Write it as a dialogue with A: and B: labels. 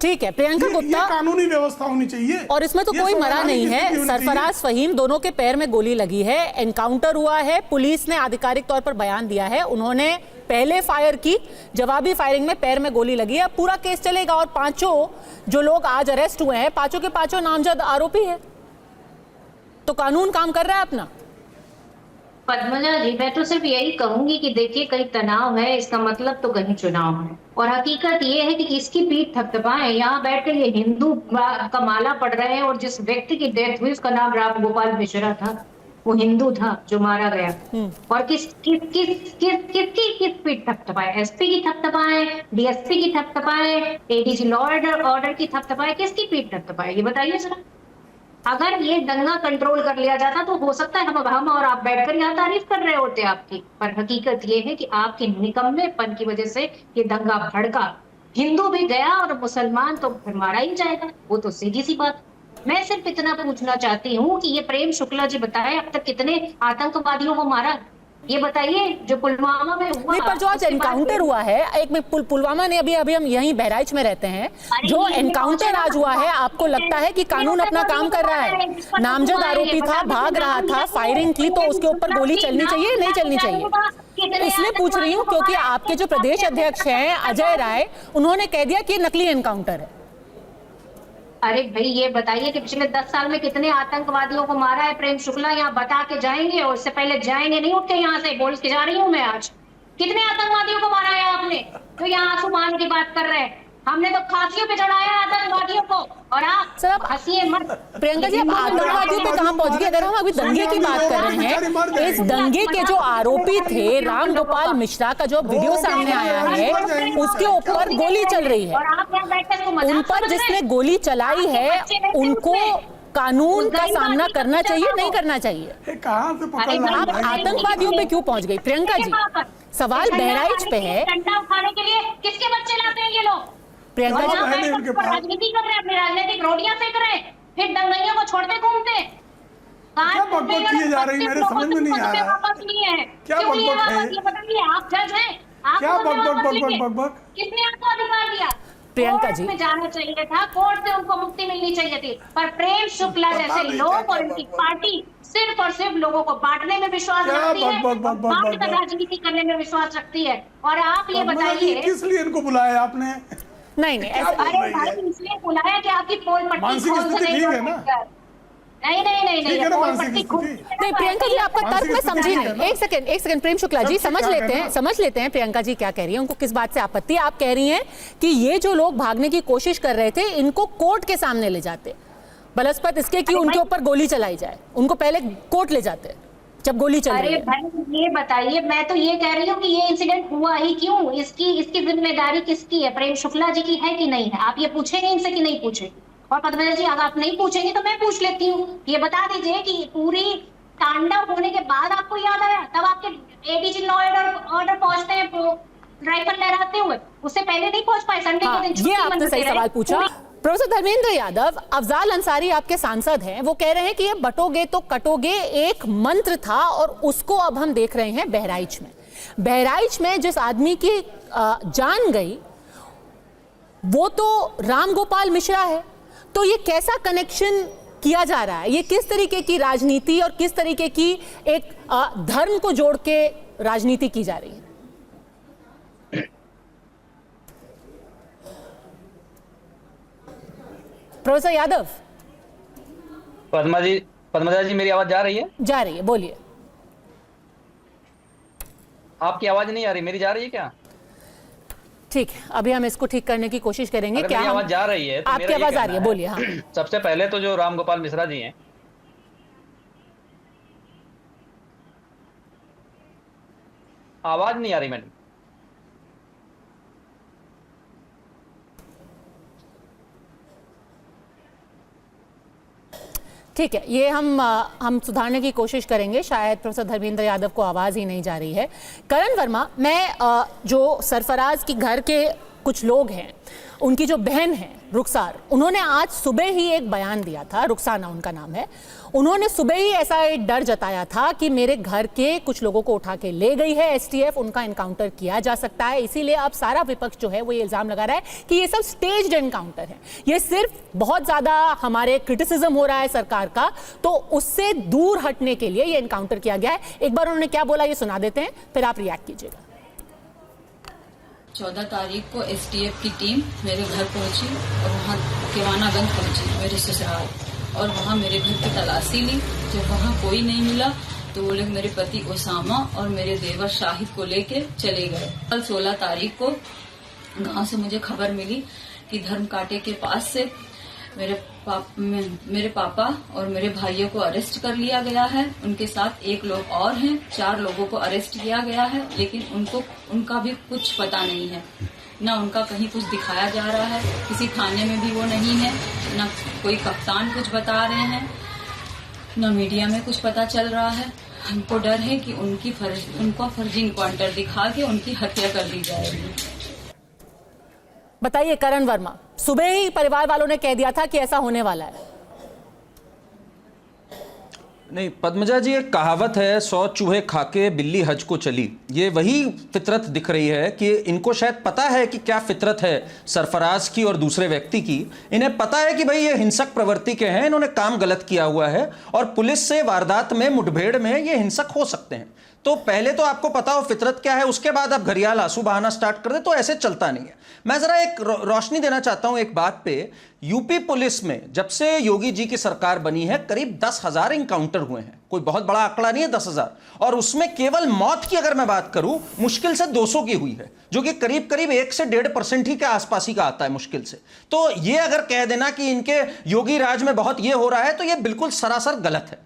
A: ठीक है, प्रियंका गुप्ता,
B: कानूनी व्यवस्था होनी चाहिए
A: और इसमें तो कोई मरा नहीं है। सरफराज फहीम दोनों के पैर में गोली लगी है, एनकाउंटर हुआ है, पुलिस ने आधिकारिक तौर पर बयान दिया है, उन्होंने पहले फायर की, जवाबी फायरिंग में पैर में गोली लगी है। पूरा केस चलेगा और पांचों जो लोग आज अरेस्ट हुए हैं, पांचों के पांचों नामजद आरोपी है, तो कानून काम कर रहा है अपना।
C: पद्मजा जी, मैं तो सिर्फ यही कहूंगी कि देखिए, कहीं तनाव है, इसका मतलब तो कहीं चुनाव है। और हकीकत ये है कि किसकी पीठ थपथपाएं, यहाँ बैठ कर ये हिंदू का माला पढ़ रहे हैं, और जिस व्यक्ति की डेथ हुई उसका नाम राम गोपाल मिश्रा था, वो हिंदू था जो मारा गया। और किसकी पीठ थपथपाएं? एसपी की थपथपाएं, डीएसपी की थपथपाएं, एडीजी लॉ ऑर्डर की थपथपाएं, किसकी पीठ थपथपाएं? ये बताइए जरा। अगर ये दंगा कंट्रोल कर लिया जाता तो हो सकता है हम और आप बैठकर यहाँ तारीफ कर रहे होते आपकी, पर हकीकत ये है कि आपके निकम्मेपन की वजह से ये दंगा भड़का। हिंदू भी गया और मुसलमान तो फिर मारा ही जाएगा, वो तो सीधी सी बात। मैं सिर्फ इतना पूछना चाहती हूँ कि ये प्रेम शुक्ला जी बताए अब तक कितने आतंकवादियों को मारा, ये बताइए। जो पुलवामा में हुआ,
A: नहीं, पर जो आज एनकाउंटर हुआ है, एक में पुलवामा ने, अभी हम यहीं बहराइच में रहते हैं, जो एनकाउंटर आज हुआ है, आपको लगता है कि कानून अपना काम कर रहा है? नामजद आरोपी था, भाग रहा था, फायरिंग की, तो उसके ऊपर गोली चलनी चाहिए नहीं चलनी चाहिए? इसलिए पूछ रही हूँ क्योंकि आपके जो प्रदेश अध्यक्ष हैं अजय राय, उन्होंने कह दिया कि नकली एनकाउंटर है।
C: अरे भाई, ये बताइए कि पिछले 10 साल में कितने आतंकवादियों को मारा है प्रेम शुक्ला? यहाँ बता के जाएंगे, और इससे पहले जाएंगे नहीं, उठ के यहाँ से बोल के जा रही हूँ मैं आज। कितने आतंकवादियों को मारा है आपने, तो यहाँ आंसू मान की बात कर रहे हैं? हमने तो फांसियों पे चढ़ाया आतंकवादियों को, और आप हंसिए मत।
A: प्रियंका जी, आप आतंकवादियों पे कहां पहुंच गए? अगर हम अभी दंगे की बात कर रहे हैं, इस दंगे के जो आरोपी थे राम गोपाल मिश्रा का जो वीडियो सामने आया है, उसके ऊपर गोली चल रही है, उन पर जिसने गोली चलाई है उनको कानून का सामना करना चाहिए नहीं करना चाहिए? आप आतंकवादियों पे क्यों पहुंच गई प्रियंका जी? सवाल बहराइच पे है।
C: डंडा उठाने के लिए किसके बच्चे लाते हैं ये लोग?
A: प्रियंका जी,
C: राजनीति कर रहे हैं, अपनी राजनीतिक रोटियां सेक रहे हैं, फिर दंगइयों को छोड़ते घूमते।
B: क्या बकबक किए जा रही है, मेरे समझ में नहीं आ रहा
C: वापस नहीं है।
B: क्या बकबक है?
C: ये बताइए, आप जज हैं,
B: क्या बकबक?
C: किसने आपको अधिकार दिया?
A: प्रियंका जी,
C: में जाना चाहिए था, कोर्ट से उनको मुक्ति मिलनी चाहिए थी, पर प्रेम शुक्ला जैसे लोग और उनकी पार्टी सिर्फ और सिर्फ लोगों को बांटने में विश्वास रखती है, बांटकर राजनीति करने में विश्वास रखती है। और आप ये बताइए,
B: किस लिए इनको बुलाया आपने?
A: नहीं,
C: अरे भाई, इसलिए बुलाया कि आपकी पोल पट्टी खोल से नहीं
B: है ना?
C: नहीं, पोल पट्टी खोल।
A: नहीं प्रियंका जी, आपका तर्क मैं समझी नहीं। एक सेकंड प्रेम शुक्ला जी, समझ लेते हैं प्रियंका जी क्या कह रही है, उनको किस बात से आपत्ति है। आप कह रही हैं कि ये जो लोग भागने की कोशिश कर रहे थे, इनको कोर्ट के सामने ले जाते, बनस्पत इसके कि उनके ऊपर गोली चलाई जाए, उनको पहले कोर्ट ले जाते जब गोली चल रही है।
C: अरे भाई, ये बताइए, मैं तो ये कह रही हूँ कि ये इंसिडेंट हुआ ही क्यों, इसकी जिम्मेदारी किसकी है? प्रेम शुक्ला जी की है कि नहीं है? आप ये पूछेंगे इनसे कि नहीं पूछे? और पद्मजा जी, अगर आप नहीं पूछेंगे तो मैं पूछ लेती हूँ, ये बता दीजिए कि पूरी तांडव होने के बाद आपको याद आया, तब आपके एडीजी लॉ ऑर्डर पहुंचते हैं राइफल लहराते हुए, उससे पहले नहीं पहुंच पाए? संडे के दिन
A: ये आपने सही सवाल पूछा। प्रोफेसर धर्मेंद्र यादव, अफजाल अंसारी आपके सांसद हैं, वो कह रहे हैं कि ये बटोगे तो कटोगे एक मंत्र था, और उसको अब हम देख रहे हैं बहराइच में। बहराइच में जिस आदमी की जान गई वो तो राम गोपाल मिश्रा है, तो ये कैसा कनेक्शन किया जा रहा है? ये किस तरीके की राजनीति और किस तरीके की एक धर्म को जोड़ के राजनीति की जा रही है? प्रोफेसर यादव।
D: पद्मजा जी, मेरी आवाज जा रही है?
A: जा रही है, बोलिए।
D: आपकी आवाज नहीं आ रही, मेरी जा रही है क्या?
A: ठीक है, अभी हम इसको ठीक करने की कोशिश करेंगे। क्या
D: आवाज जा रही है? तो
A: आपकी आवाज आ रही है, बोलिए। हाँ।
D: सबसे पहले तो जो राम गोपाल मिश्रा जी हैं, आवाज नहीं आ रही मैडम।
A: ठीक है, ये हम सुधारने की कोशिश करेंगे। शायद प्रोफेसर धर्मेंद्र यादव को आवाज ही नहीं जा रही है। करण वर्मा, मैं जो सरफराज की घर के कुछ लोग हैं, उनकी जो बहन है रुखसार, उन्होंने आज सुबह ही एक बयान दिया था, रुखसाना उनका नाम है, उन्होंने सुबह ही ऐसा एक डर जताया था कि मेरे घर के कुछ लोगों को उठा के ले गई है एसटीएफ, उनका एनकाउंटर किया जा सकता है। इसीलिए अब सारा विपक्ष जो है वो ये इल्जाम लगा रहा है कि ये सब स्टेज्ड एनकाउंटर है, ये सिर्फ बहुत ज्यादा हमारे क्रिटिसिज्म हो रहा है सरकार का, तो उससे दूर हटने के लिए ये एनकाउंटर किया गया है। एक बार उन्होंने क्या बोला ये सुना देते हैं, फिर आप रिएक्ट कीजिएगा।
E: 14 तारीख को एसटीएफ की टीम मेरे घर पहुंची और वहां किवानागंज पहुंची मेरे ससुराल, और वहां मेरे घर की तलाशी ली। जब वहां कोई नहीं मिला तो वो लोग मेरे पति ओसामा और मेरे देवर शाहिद को लेके चले गए। कल 16 तारीख को गांव से मुझे खबर मिली कि धर्म कांटे के पास से मेरे पापा और मेरे भाइयों को अरेस्ट कर लिया गया है। उनके साथ एक लोग और हैं, 4 लोगों को अरेस्ट किया गया है, लेकिन उनका भी कुछ पता नहीं है, न उनका कहीं कुछ दिखाया जा रहा है, किसी थाने में भी वो नहीं है, न कोई कप्तान कुछ बता रहे हैं, न मीडिया में कुछ पता चल रहा है। हमको डर है कि उनको फर्जी इनकाउंटर दिखा के उनकी हत्या कर दी जाएगी।
A: बताइए करण वर्मा, सुबह ही परिवार वालों ने कह दिया था कि ऐसा होने वाला है।
F: नहीं पद्मजा जी, एक कहावत है, 100 चूहे खाके बिल्ली हज को चली। ये वही फितरत दिख रही है कि इनको शायद पता है कि क्या फितरत है सरफराज की और दूसरे व्यक्ति की। इन्हें पता है कि भाई ये हिंसक प्रवृत्ति के हैं, इन्होंने काम गलत किया हुआ है और पुलिस से वारदात में, मुठभेड़ में ये हिंसक हो सकते हैं। तो पहले तो आपको पता हो फितरत क्या है, उसके बाद आप घड़ियाल आंसू बहाना स्टार्ट कर दे तो ऐसे चलता नहीं है। मैं जरा एक रोशनी देना चाहता हूं एक बात पे। यूपी पुलिस में जब से योगी जी की सरकार बनी है करीब 10,000 इनकाउंटर हुए हैं, कोई बहुत बड़ा आंकड़ा नहीं है 10,000, और उसमें केवल मौत की अगर मैं बात करूं मुश्किल से 200 की हुई है, जो कि करीब करीब 1 से 1.5% ही के आसपास ही का आता है मुश्किल से। तो ये अगर कह देना कि इनके योगी राज में बहुत ये हो रहा है तो ये बिल्कुल सरासर गलत है।